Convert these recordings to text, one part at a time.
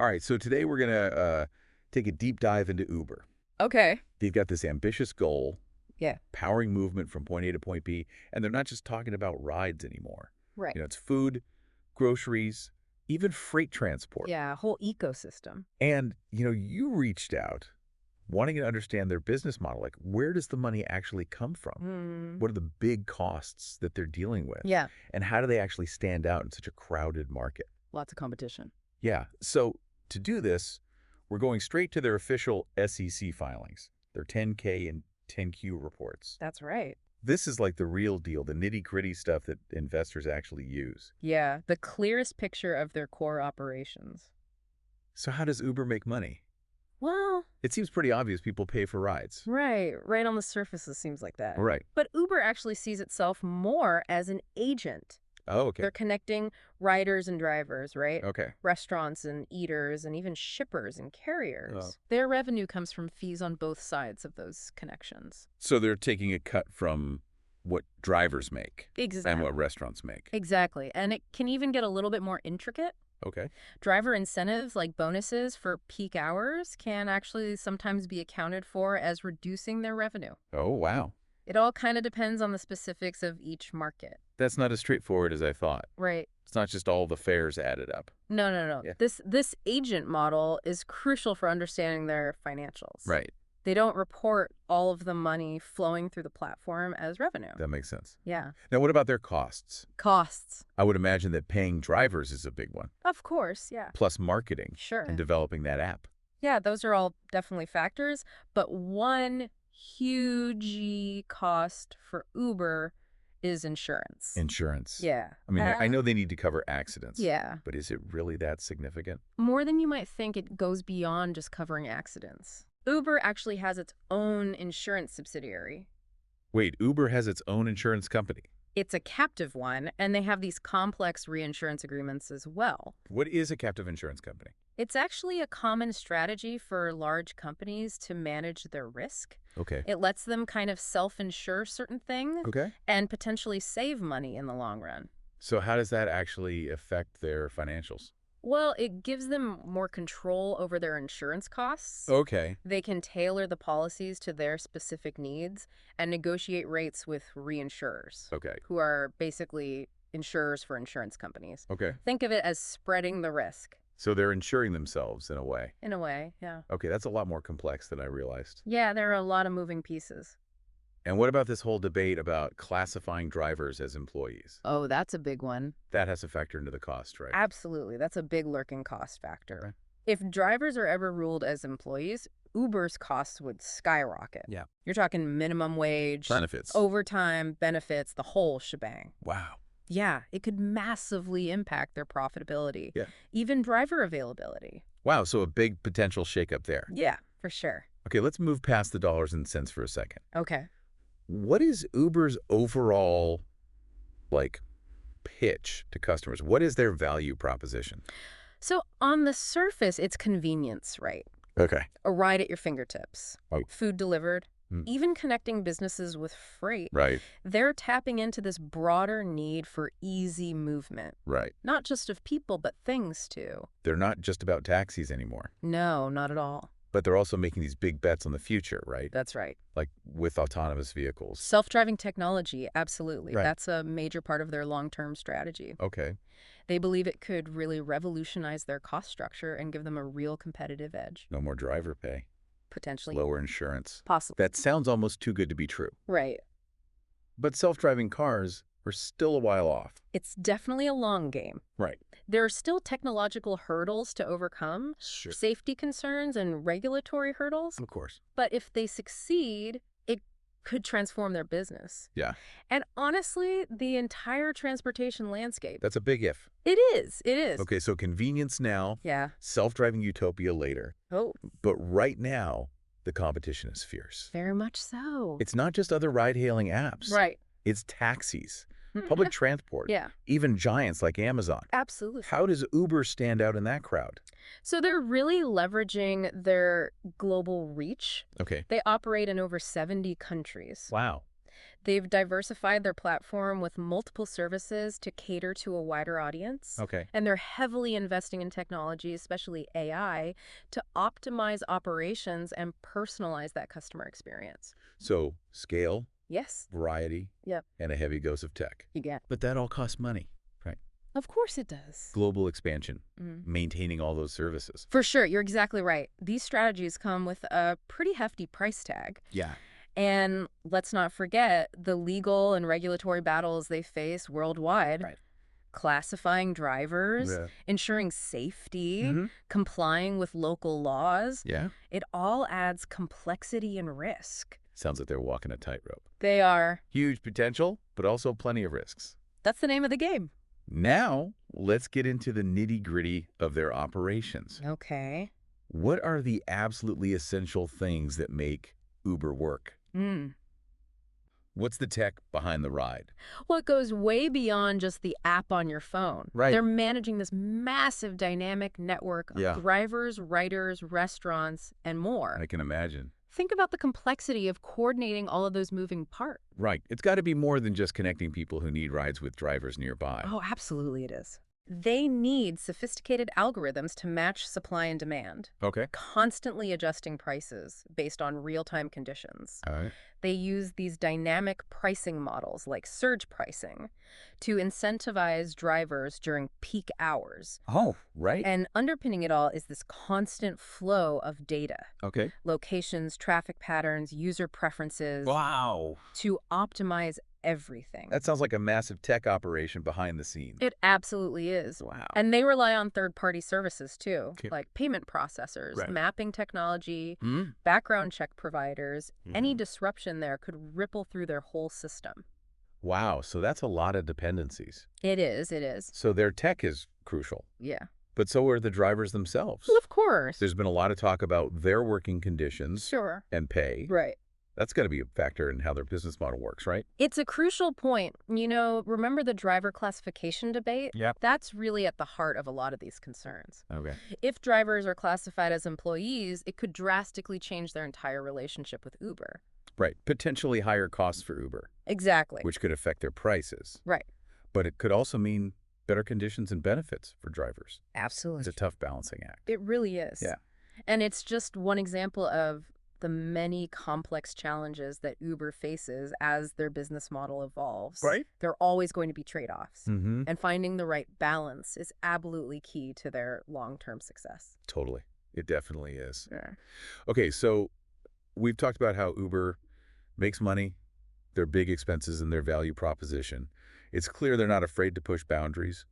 All right, so today we're going to take a deep dive into Uber. Okay. They've got this ambitious goal, Yeah. powering movement from point A to point B, and they're not just talking about rides anymore. Right. It's food, groceries, even freight transport. Yeah, whole ecosystem. And, you reached out wanting to understand their business model. Like, where does the money actually come from? What are the big costs that they're dealing with? Yeah. And how do they actually stand out in such a crowded market? Lots of competition. Yeah. So to do this, we're going straight to their official SEC filings, their 10K and 10Q reports. That's right. This is like the real deal, the nitty-gritty stuff that investors actually use. Yeah, the clearest picture of their core operations. So how does Uber make money? Well, It seems pretty obvious people pay for rides. right on the surface it seems like that. Right. But Uber actually sees itself more as an agent. Oh, okay. They're connecting riders and drivers, right? Okay. Restaurants and eaters and even shippers and carriers. Oh. Their revenue comes from fees on both sides of those connections. So they're taking a cut from what drivers make Exactly. and what restaurants make. Exactly. And it can even get a little bit more intricate. Okay. Driver incentives like bonuses for peak hours can actually sometimes be accounted for as reducing their revenue. Oh, wow. It all kind of depends on the specifics of each market. That's not as straightforward as I thought. Right. It's not just all the fares added up. No. Yeah. This agent model is crucial for understanding their financials. Right. They don't report all of the money flowing through the platform as revenue. That makes sense. Yeah. Now, what about their costs? Costs. I would imagine that paying drivers is a big one, Of course, yeah. plus marketing Sure. and developing that app. Yeah, those are all definitely factors. But one huge cost for Uber is insurance. Insurance. Yeah. I mean, I know they need to cover accidents. Yeah. But is it really that significant? More than you might think, it goes beyond just covering accidents. Uber actually has its own insurance subsidiary. Wait, Uber has its own insurance company. It's a captive one, and they have these complex reinsurance agreements as well. What is a captive insurance company? It's actually a common strategy for large companies to manage their risk. Okay. It lets them kind of self-insure certain things Okay. and potentially save money in the long run. So how does that actually affect their financials? Well, it gives them more control over their insurance costs. Okay. They can tailor the policies to their specific needs and negotiate rates with reinsurers, Okay. who are basically insurers for insurance companies. Okay. Think of it as spreading the risk. So they're insuring themselves in a way. In a way, yeah. Okay, that's a lot more complex than I realized. Yeah, there are a lot of moving pieces. And what about this whole debate about classifying drivers as employees? Oh, that's a big one. That has to factor into the cost, right? Absolutely. That's a big lurking cost factor. Right. If drivers are ever ruled as employees, Uber's costs would skyrocket. Yeah. You're talking minimum wage, Benefits. overtime, benefits, the whole shebang. Wow. Yeah, it could massively impact their profitability. Yeah. Even driver availability. Wow, so a big potential shakeup there. Yeah, for sure. Okay, let's move past the dollars and cents for a second. Okay. What is Uber's overall, pitch to customers? What is their value proposition? So on the surface, it's convenience, right? Okay. A ride at your fingertips, Oh. food delivered, Hmm. even connecting businesses with freight. Right, They're tapping into this broader need for easy movement, right. not just of people, but things too. They're not just about taxis anymore, No, not at all. but they're also making these big bets on the future, right? That's right. Like with autonomous vehicles. Self-driving technology, absolutely. Right. That's a major part of their long-term strategy. Okay. They believe it could really revolutionize their cost structure and give them a real competitive edge. No more driver pay. Potentially. Lower insurance. Possible. That sounds almost too good to be true. Right. But self-driving cars are still a while off. It's definitely a long game. Right. There are still technological hurdles to overcome, Sure. safety concerns and regulatory hurdles. Of course. But if they succeed, it could transform their business. Yeah. And honestly, the entire transportation landscape. That's a big if. It is. It is. Okay, so convenience now, Yeah. self-driving utopia later. Oh, But right now, the competition is fierce. very much so. It's not just other ride-hailing apps. Right. It's taxis, public transport, Yeah, even giants like Amazon. absolutely. How does Uber stand out in that crowd? So they're really leveraging their global reach. Okay. They operate in over 70 countries. Wow. They've diversified their platform with multiple services to cater to a wider audience. Okay. And they're heavily investing in technology, especially AI, to optimize operations and personalize that customer experience. So scale, Yes. variety, Yep. and a heavy dose of tech. You get. But that all costs money, right? Of course it does. Global expansion, maintaining all those services. For sure, you're exactly right. These strategies come with a pretty hefty price tag. Yeah. And let's not forget the legal and regulatory battles they face worldwide. Right. Classifying drivers, Yeah. ensuring safety, complying with local laws. Yeah. It all adds complexity and risk. Sounds like they're walking a tightrope. They are. Huge potential, but also plenty of risks. That's the name of the game. Now, let's get into the nitty-gritty of their operations. Okay. What are the absolutely essential things that make Uber work? What's the tech behind the ride? Well, it goes way beyond just the app on your phone. Right. They're managing this massive dynamic network of drivers, riders, restaurants, and more. I can imagine. Think about the complexity of coordinating all of those moving parts. Right. It's got to be more than just connecting people who need rides with drivers nearby. Oh, absolutely it is. They need sophisticated algorithms to match supply and demand, Okay. constantly adjusting prices based on real-time conditions. All right. They use these dynamic pricing models like surge pricing to incentivize drivers during peak hours. Oh, right. And underpinning it all is this constant flow of data, Okay. locations, traffic patterns, user preferences, Wow. to optimize everything. That sounds like a massive tech operation behind the scenes. It absolutely is. Wow. And they rely on third-party services, too, Okay. like payment processors, Right. mapping technology, background check providers. Any disruption there could ripple through their whole system. Wow. So that's a lot of dependencies. It is, it is. So their tech is crucial. Yeah. But so are the drivers themselves. Well, of course. There's been a lot of talk about their working conditions Sure. and pay. Right. That's got to be a factor in how their business model works, right? It's a crucial point. You know, remember the driver classification debate? Yep. That's really at the heart of a lot of these concerns. Okay. If drivers are classified as employees, it could drastically change their entire relationship with Uber. Right. Potentially higher costs for Uber, Exactly. which could affect their prices. Right. But it could also mean better conditions and benefits for drivers. Absolutely. It's a tough balancing act. It really is. Yeah. And it's just one example of the many complex challenges that Uber faces as their business model evolves. Right. There are always going to be trade-offs. Mm-hmm. And finding the right balance is absolutely key to their long-term success. Totally. It definitely is. Yeah. Okay, so we've talked about how Uber makes money, their big expenses, and their value proposition. It's clear they're not afraid to push boundaries,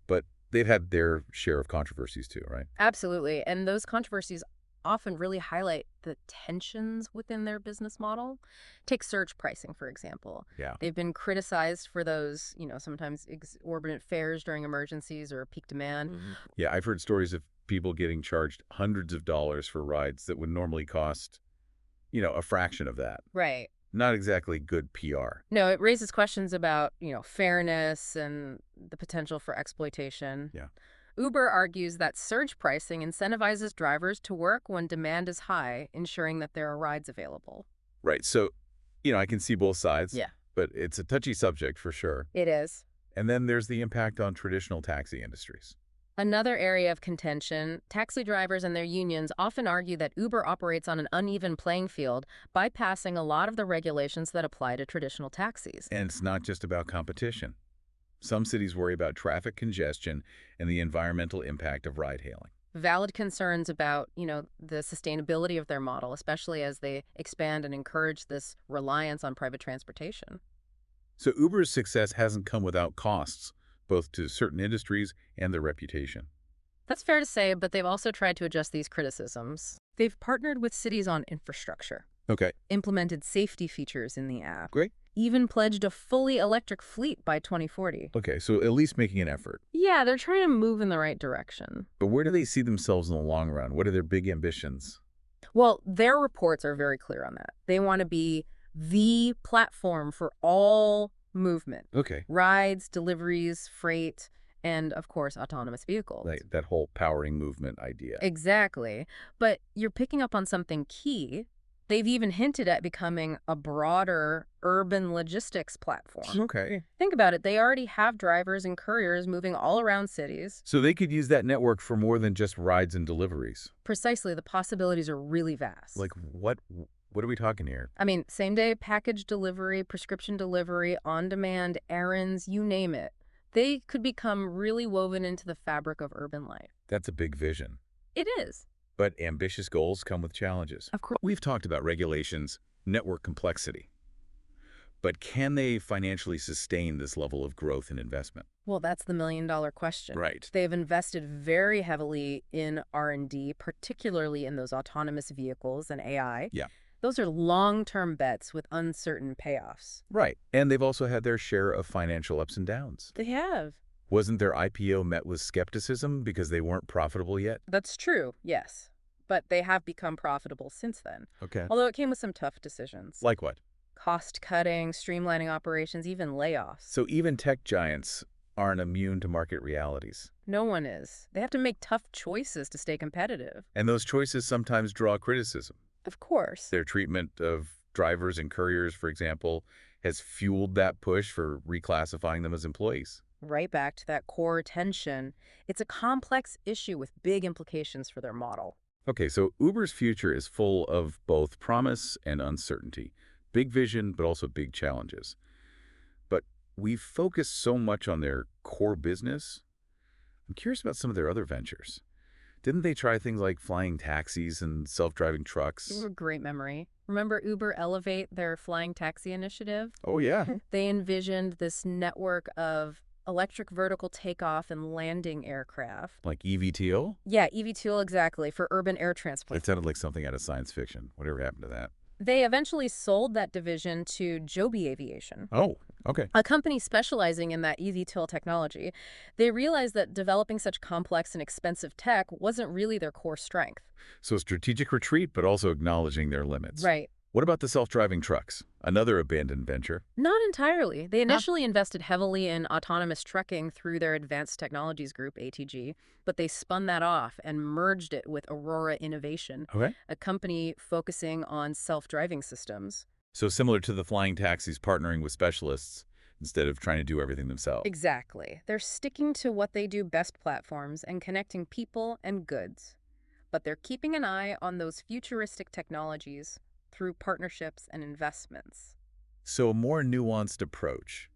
but they've had their share of controversies too, right? Absolutely. And those controversies often really highlight the tensions within their business model. Take surge pricing, for example. Yeah. They've been criticized for those, sometimes exorbitant fares during emergencies or peak demand. Yeah, I've heard stories of people getting charged hundreds of dollars for rides that would normally cost, a fraction of that. Right. Not exactly good PR. No, it raises questions about, fairness and the potential for exploitation. Yeah. Uber argues that surge pricing incentivizes drivers to work when demand is high, ensuring that there are rides available. Right. So, I can see both sides. Yeah. But it's a touchy subject for sure. It is. And then there's the impact on traditional taxi industries. Another area of contention, taxi drivers and their unions often argue that Uber operates on an uneven playing field, bypassing a lot of the regulations that apply to traditional taxis. And it's not just about competition. Some cities worry about traffic congestion and the environmental impact of ride-hailing. Valid concerns about, the sustainability of their model, especially as they expand and encourage this reliance on private transportation. So Uber's success hasn't come without costs, both to certain industries and their reputation. That's fair to say, but they've also tried to adjust these criticisms. They've partnered with cities on infrastructure, Okay. implemented safety features in the app, Great. even pledged a fully electric fleet by 2040. Okay, so at least making an effort. Yeah, they're trying to move in the right direction. But where do they see themselves in the long run? What are their big ambitions? Well, their reports are very clear on that. They want to be the platform for all movement. Okay. Rides, deliveries, freight, and, of course, autonomous vehicles. That whole powering movement idea. Exactly. But you're picking up on something key. They've even hinted at becoming a broader urban logistics platform. Okay. Think about it. They already have drivers and couriers moving all around cities. So they could use that network for more than just rides and deliveries. Precisely, the possibilities are really Like vast. what are we talking here? I mean, same-day package delivery, prescription delivery, on-demand errands, you name it. They could become really woven into the fabric of urban life. That's a big vision. It is. But ambitious goals come with challenges. Of course. We've talked about regulations, network complexity. But can they financially sustain this level of growth and investment? Well, that's the million-dollar question. Right. They've invested very heavily in R&D, particularly in those autonomous vehicles and AI. Yeah. Those are long-term bets with uncertain payoffs. Right. And they've also had their share of financial ups and downs. They have. Wasn't their IPO met with skepticism because they weren't profitable yet? That's true, yes. But they have become profitable since then. Okay. Although it came with some tough decisions. Like what? Cost cutting, streamlining operations, even layoffs. So even tech giants aren't immune to market realities. No one is. They have to make tough choices to stay competitive. And those choices sometimes draw criticism. Of course. Their treatment of drivers and couriers, for example, has fueled that push for reclassifying them as employees. Right back to that core tension. It's a complex issue with big implications for their model. Okay, so Uber's future is full of both promise and uncertainty. Big vision, but also big challenges. But we focus so much on their core business. I'm curious about some of their other ventures. Didn't they try things like flying taxis and self-driving trucks? Great memory. Remember Uber Elevate, their flying taxi initiative? Oh, yeah. They envisioned this network of electric vertical takeoff and landing aircraft. Like EVTOL? Yeah, eVTOL exactly, for urban air transport. It sounded like something out of science fiction. Whatever happened to that? They eventually sold that division to Joby Aviation, Oh, okay. a company specializing in that eVTOL technology. They realized that developing such complex and expensive tech wasn't really their core strength. So strategic retreat, but also acknowledging their limits. Right. What about the self-driving trucks? Another abandoned venture. Not entirely. They initially invested heavily in autonomous trucking through their Advanced Technologies Group, ATG, but they spun that off and merged it with Aurora Innovation, Okay. a company focusing on self-driving systems. So similar to the flying taxis partnering with specialists instead of trying to do everything themselves. Exactly. They're sticking to what they do best, platforms and connecting people and goods. But they're keeping an eye on those futuristic technologies through partnerships and investments. So a more nuanced approach.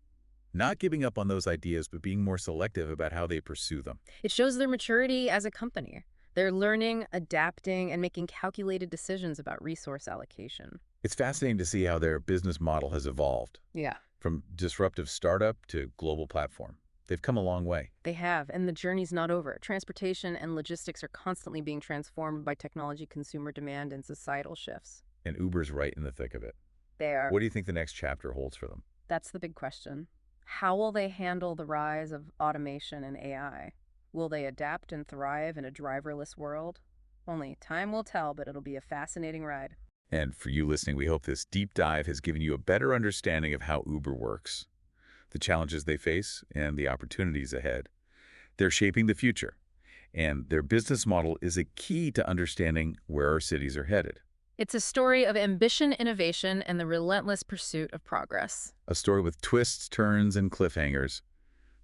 Not giving up on those ideas, but being more selective about how they pursue them. It shows their maturity as a company. They're learning, adapting, and making calculated decisions about resource allocation. It's fascinating to see how their business model has evolved, Yeah, from disruptive startup to global platform. They've come a long way. they have, and the journey's not over. Transportation and logistics are constantly being transformed by technology, consumer demand, and societal shifts. And Uber's right in the thick of it. They are. What do you think the next chapter holds for them? That's the big question. How will they handle the rise of automation and AI? Will they adapt and thrive in a driverless world? Only time will tell, but it'll be a fascinating ride. And for you listening, we hope this deep dive has given you a better understanding of how Uber works, the challenges they face, and the opportunities ahead. They're shaping the future, and their business model is a key to understanding where our cities are headed. It's a story of ambition, innovation, and the relentless pursuit of progress. A story with twists, turns, and cliffhangers.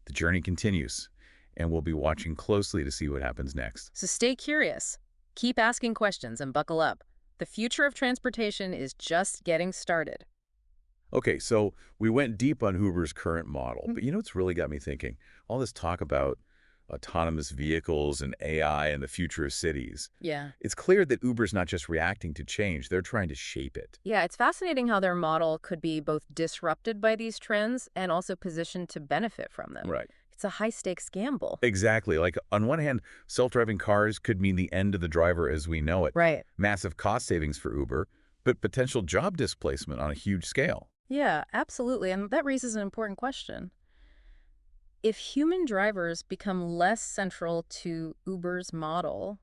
The journey continues, and we'll be watching closely to see what happens next. So stay curious, keep asking questions, and buckle up. The future of transportation is just getting started. Okay, so we went deep on Uber's current model, but you know what's really got me thinking? All this talk about autonomous vehicles and AI and the future of cities. Yeah. It's clear that Uber's not just reacting to change, they're trying to shape it. Yeah, it's fascinating how their model could be both disrupted by these trends and also positioned to benefit from them. Right. It's a high-stakes gamble. Exactly. Like, on one hand, self-driving cars could mean the end of the driver as we know it. Right. Massive cost savings for Uber, but potential job displacement on a huge scale. Yeah, absolutely. And that raises an important question. If human drivers become less central to Uber's model,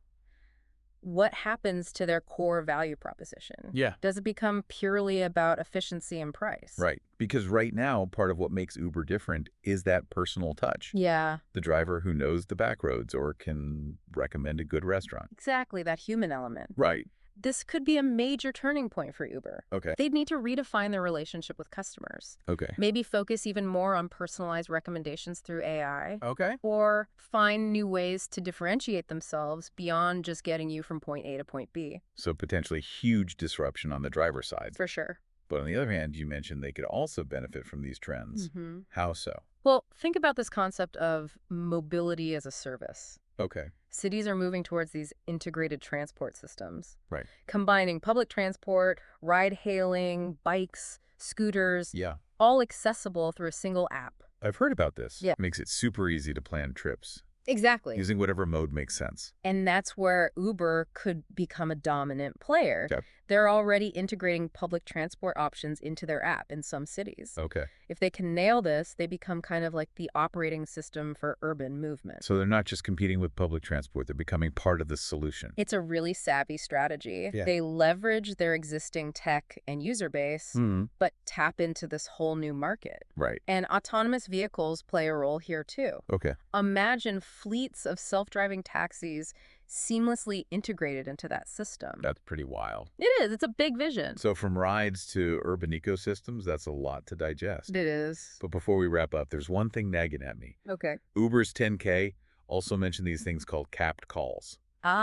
what happens to their core value proposition? Yeah. Does it become purely about efficiency and price? Right. Because right now, part of what makes Uber different is that personal touch. Yeah, The driver who knows the back roads or can recommend a good restaurant. exactly, that human element. Right. This could be a major turning point for Uber. Okay. They'd need to redefine their relationship with customers. Okay. Maybe focus even more on personalized recommendations through AI. Okay. Or find new ways to differentiate themselves beyond just getting you from point A to point B. So potentially huge disruption on the driver side. For sure. But on the other hand, you mentioned they could also benefit from these trends. Mm-hmm. How so? Well, think about this concept of mobility as a service. Okay. Cities are moving towards these integrated transport systems, Right. combining public transport, ride-hailing, bikes, scooters, Yeah. all accessible through a single app. I've heard about this. Yeah. Makes it super easy to plan trips, Exactly. using whatever mode makes sense. And that's where Uber could become a dominant player. Okay. They're already integrating public transport options into their app in some cities. Okay. If they can nail this, they become kind of like the operating system for urban movement. So they're not just competing with public transport, they're becoming part of the solution. It's a really savvy strategy. Yeah. They leverage their existing tech and user base, but tap into this whole new market. Right. And autonomous vehicles play a role here too. Okay. Imagine fleets of self-driving taxis seamlessly integrated into that system. That's pretty wild. It is. It's a big vision. So from rides to urban ecosystems, that's a lot to digest. It is. But before we wrap up, there's one thing nagging at me. Okay. Uber's 10K also mentioned these things called capped calls.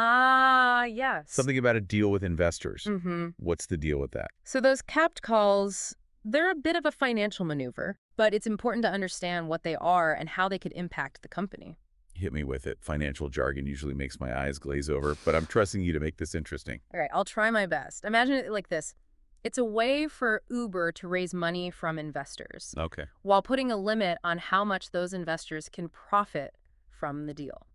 Ah, yes. Something about a deal with investors. Mm-hmm. What's the deal with that? So those capped calls, they're a bit of a financial maneuver, but it's important to understand what they are and how they could impact the company. Hit me with it. Financial jargon usually makes my eyes glaze over, but I'm trusting you to make this interesting. All right, I'll try my best. Imagine it like this. It's a way for Uber to raise money from investors Okay. while putting a limit on how much those investors can profit from the deal.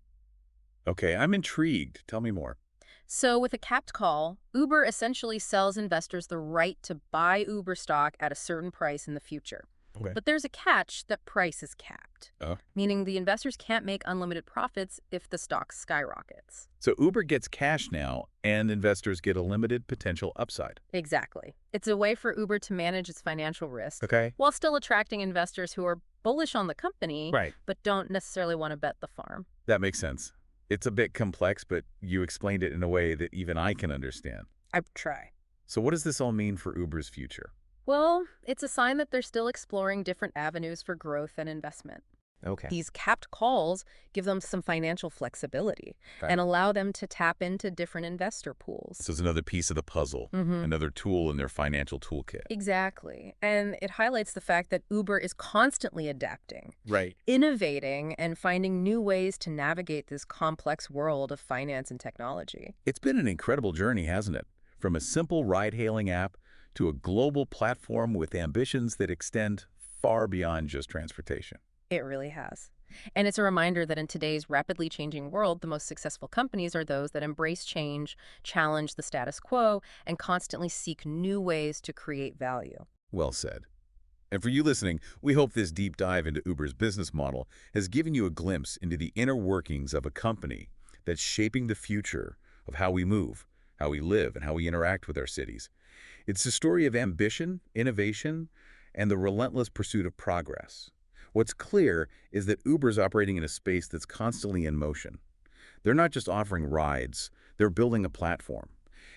Okay, I'm intrigued. Tell me more. So with a capped call, Uber essentially sells investors the right to buy Uber stock at a certain price in the future. Okay. But there's a catch: that price is capped, Oh. meaning the investors can't make unlimited profits if the stock skyrockets. So Uber gets cash now, and investors get a limited potential upside. Exactly. It's a way for Uber to manage its financial risk Okay. while still attracting investors who are bullish on the company, Right. but don't necessarily want to bet the farm. That makes sense. It's a bit complex, but you explained it in a way that even I can understand. I try. So what does this all mean for Uber's future? Well, it's a sign that they're still exploring different avenues for growth and investment. Okay. These capped calls give them some financial flexibility Okay. and allow them to tap into different investor pools. So it's another piece of the puzzle, another tool in their financial toolkit. Exactly. And it highlights the fact that Uber is constantly adapting, Right. innovating, and finding new ways to navigate this complex world of finance and technology. It's been an incredible journey, hasn't it? From a simple ride-hailing app to a global platform with ambitions that extend far beyond just transportation. It really has. And it's a reminder that in today's rapidly changing world, the most successful companies are those that embrace change, challenge the status quo, and constantly seek new ways to create value. Well said. And for you listening, we hope this deep dive into Uber's business model has given you a glimpse into the inner workings of a company that's shaping the future of how we move, how we live, and how we interact with our cities. It's a story of ambition, innovation, and the relentless pursuit of progress. What's clear is that Uber's operating in a space that's constantly in motion. They're not just offering rides, they're building a platform.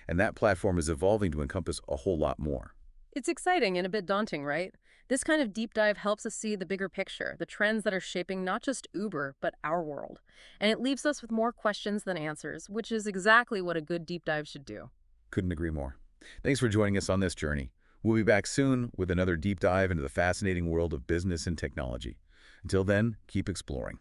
And that platform is evolving to encompass a whole lot more. It's exciting and a bit daunting, right? This kind of deep dive helps us see the bigger picture, the trends that are shaping not just Uber, but our world. And it leaves us with more questions than answers, which is exactly what a good deep dive should do. Couldn't agree more. Thanks for joining us on this journey. We'll be back soon with another deep dive into the fascinating world of business and technology. Until then, keep exploring.